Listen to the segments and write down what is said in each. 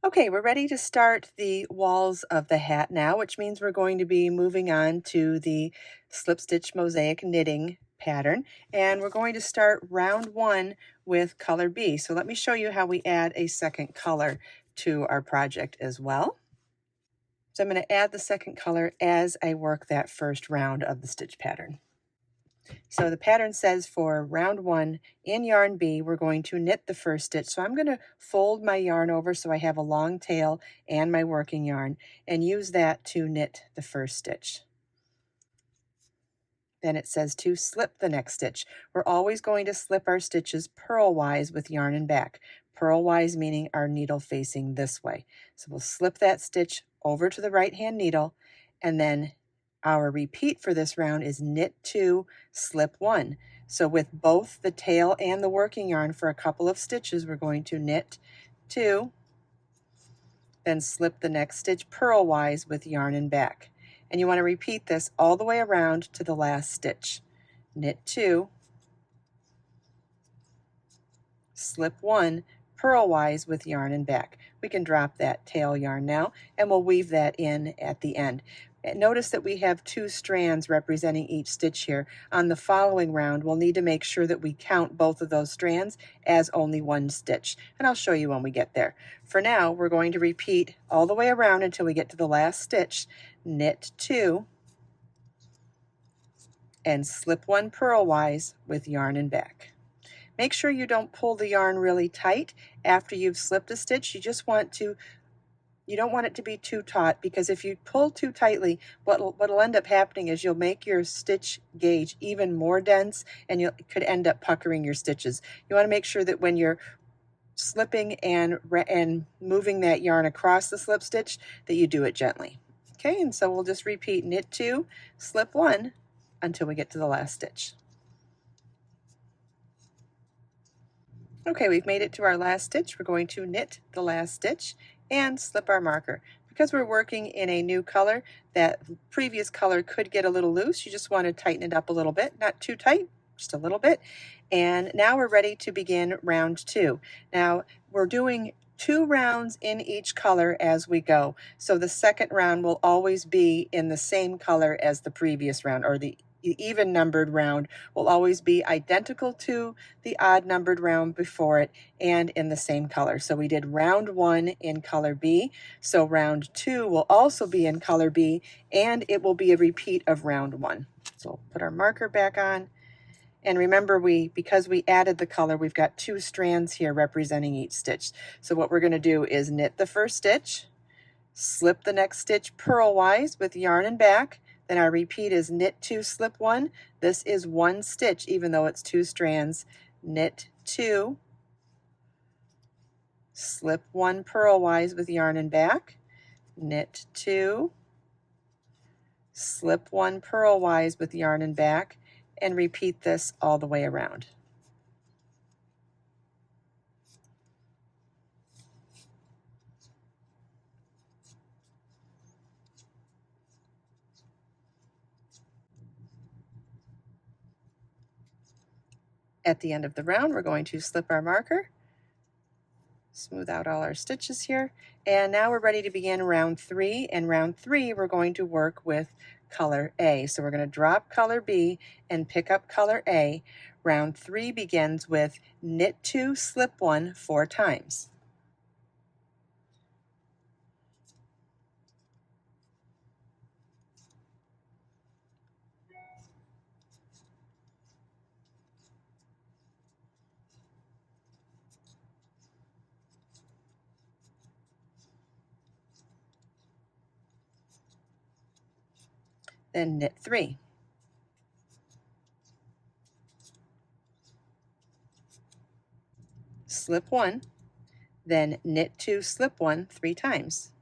Okay, we're ready to start the walls of the hat now, which means we're going to be moving on to the slip stitch mosaic knitting pattern. And we're going to start round one with color B. So let me show you how we add a second color to our project as well. So I'm going to add the second color as I work that first round of the stitch pattern. So the pattern says for round one in yarn B, we're going to knit the first stitch. So I'm going to fold my yarn over so I have a long tail and my working yarn and use that to knit the first stitch. Then it says to slip the next stitch. We're always going to slip our stitches purlwise with yarn and back. Purlwise meaning our needle facing this way. So we'll slip that stitch over to the right hand needle, and then our repeat for this round is knit 2, slip 1. So with both the tail and the working yarn for a couple of stitches, we're going to knit 2, then slip the next stitch purlwise with yarn and back. And you want to repeat this all the way around to the last stitch. Knit 2, slip 1, purlwise with yarn and back. We can drop that tail yarn now and we'll weave that in at the end. And notice that we have 2 strands representing each stitch here. On the following round, we'll need to make sure that we count both of those strands as only one stitch. And I'll show you when we get there. For now, we're going to repeat all the way around until we get to the last stitch. Knit 2 and slip 1 purlwise with yarn and back. Make sure you don't pull the yarn really tight after you've slipped a stitch. You don't want it to be too taut, because if you pull too tightly, what'll end up happening is you'll make your stitch gauge even more dense and you could end up puckering your stitches. You want to make sure that when you're slipping and moving that yarn across the slip stitch that you do it gently. Okay, and so we'll just repeat knit 2, slip 1 until we get to the last stitch. Okay, we've made it to our last stitch. We're going to knit the last stitch and slip our marker. Because we're working in a new color, that previous color could get a little loose. You just want to tighten it up a little bit, not too tight, just a little bit. And now we're ready to begin round 2. Now we're doing 2 rounds in each color as we go. So the second round will always be in the same color as the previous round, or the even numbered round will always be identical to the odd numbered round before it and in the same color. So we did round 1 in color B. So round 2 will also be in color B, and it will be a repeat of round 1. So we'll put our marker back on. And remember, because we added the color, we've got 2 strands here representing each stitch. So what we're going to do is knit the first stitch, slip the next stitch purlwise with yarn and back. Then our repeat is knit 2, slip 1. This is 1 stitch, even though it's 2 strands. Knit 2, slip 1 purlwise with yarn and back. Knit 2, slip 1 purlwise with yarn and back, and repeat this all the way around. At the end of the round, we're going to slip our marker, smooth out all our stitches here, and now we're ready to begin round 3. And round 3, we're going to work with color A. So we're going to drop color B and pick up color A. Round 3 begins with knit 2, slip 1 4 times. Then knit 3. Slip 1, then knit 2, slip 1 3 times.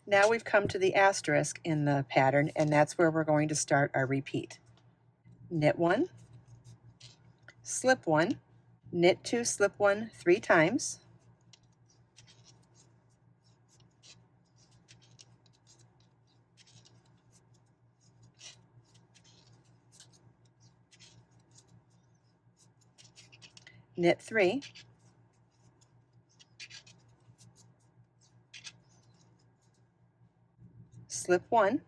Now we've come to the asterisk in the pattern, and that's where we're going to start our repeat. Knit 1, slip 1, knit 2, slip 1 3 times. knit 3, slip 1,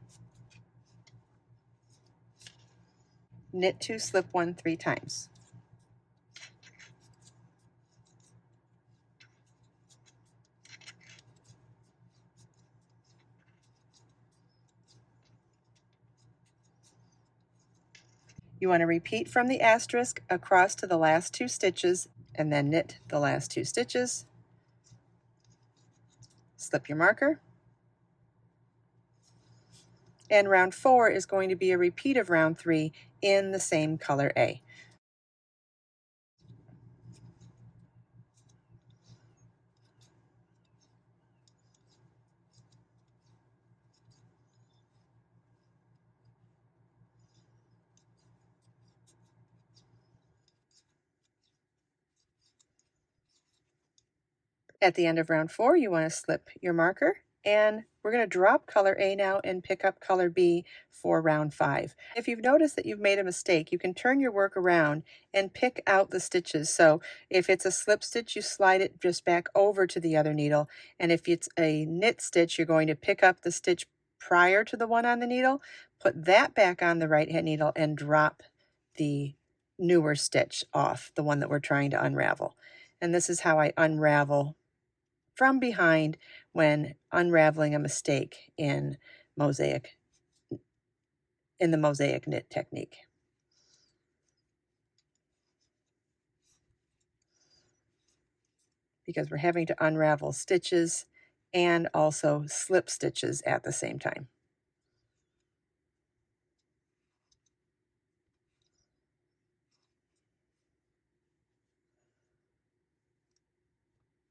knit 2, slip 1 3 times. You want to repeat from the asterisk across to the last 2 stitches and then knit the last 2 stitches, slip your marker, and round 4 is going to be a repeat of round 3 in the same color A. At the end of round 4, you want to slip your marker, and we're going to drop color A now and pick up color B for round 5. If you've noticed that you've made a mistake, you can turn your work around and pick out the stitches. So if it's a slip stitch, you slide it just back over to the other needle, and if it's a knit stitch, you're going to pick up the stitch prior to the one on the needle, put that back on the right hand needle, and drop the newer stitch off, the one that we're trying to unravel. And this is how I unravel from behind when unraveling a mistake in the mosaic knit technique. Because we're having to unravel stitches and also slip stitches at the same time.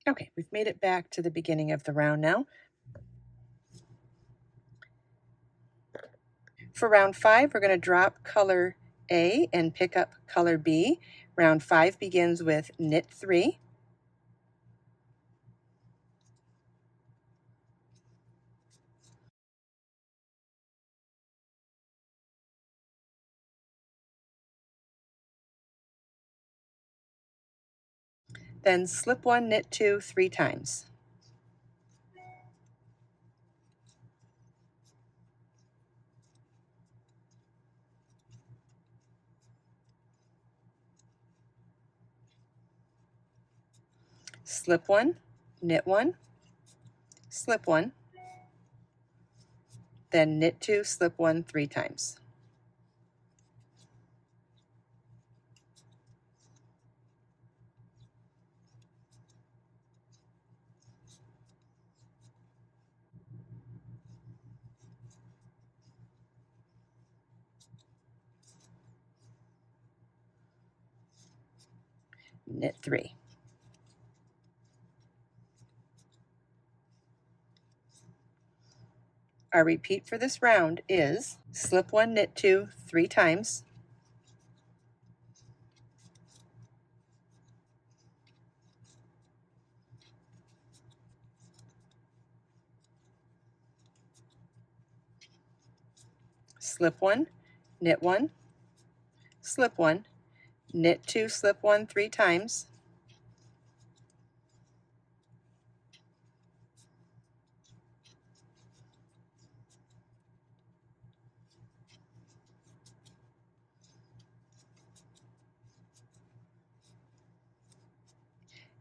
Okay, we've made it back to the beginning of the round now. For round 5, we're going to drop color A and pick up color B. Round 5 begins with knit 3, then slip 1, knit 2 3 times. Slip 1, knit 1, slip 1, then knit 2, slip 1 3 times. Knit 3. Our repeat for this round is slip 1, knit 2 3 times, slip 1, knit 1, slip 1, knit 2, slip 1 3 times,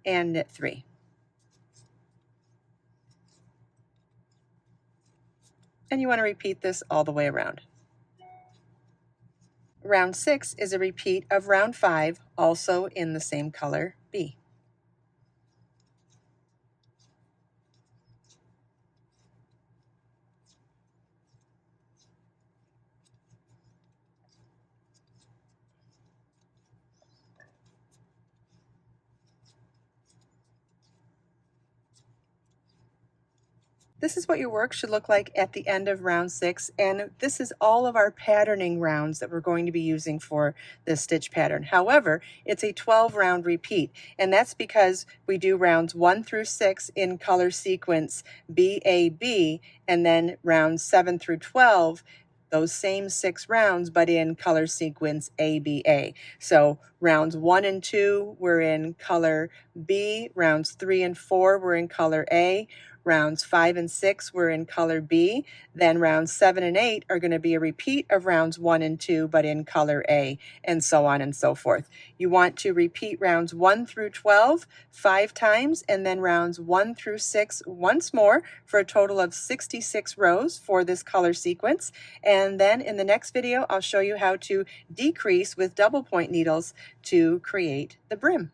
and knit 3. And you want to repeat this all the way around. Round 6 is a repeat of round 5, also in the same color B. This is what your work should look like at the end of round 6, and this is all of our patterning rounds that we're going to be using for this stitch pattern. However, it's a 12 round repeat, and that's because we do rounds 1 through 6 in color sequence BAB, and then rounds 7 through 12 those same 6 rounds, but in color sequence ABA. So rounds 1 and 2 were in color B, rounds 3 and 4 were in color A, rounds 5 and 6 were in color B, then rounds 7 and 8 are going to be a repeat of rounds 1 and 2, but in color A, and so on and so forth. You want to repeat rounds 1 through 12 5 times, and then rounds 1 through 6 once more for a total of 66 rows for this color sequence. And then in the next video, I'll show you how to decrease with double point needles to create the brim.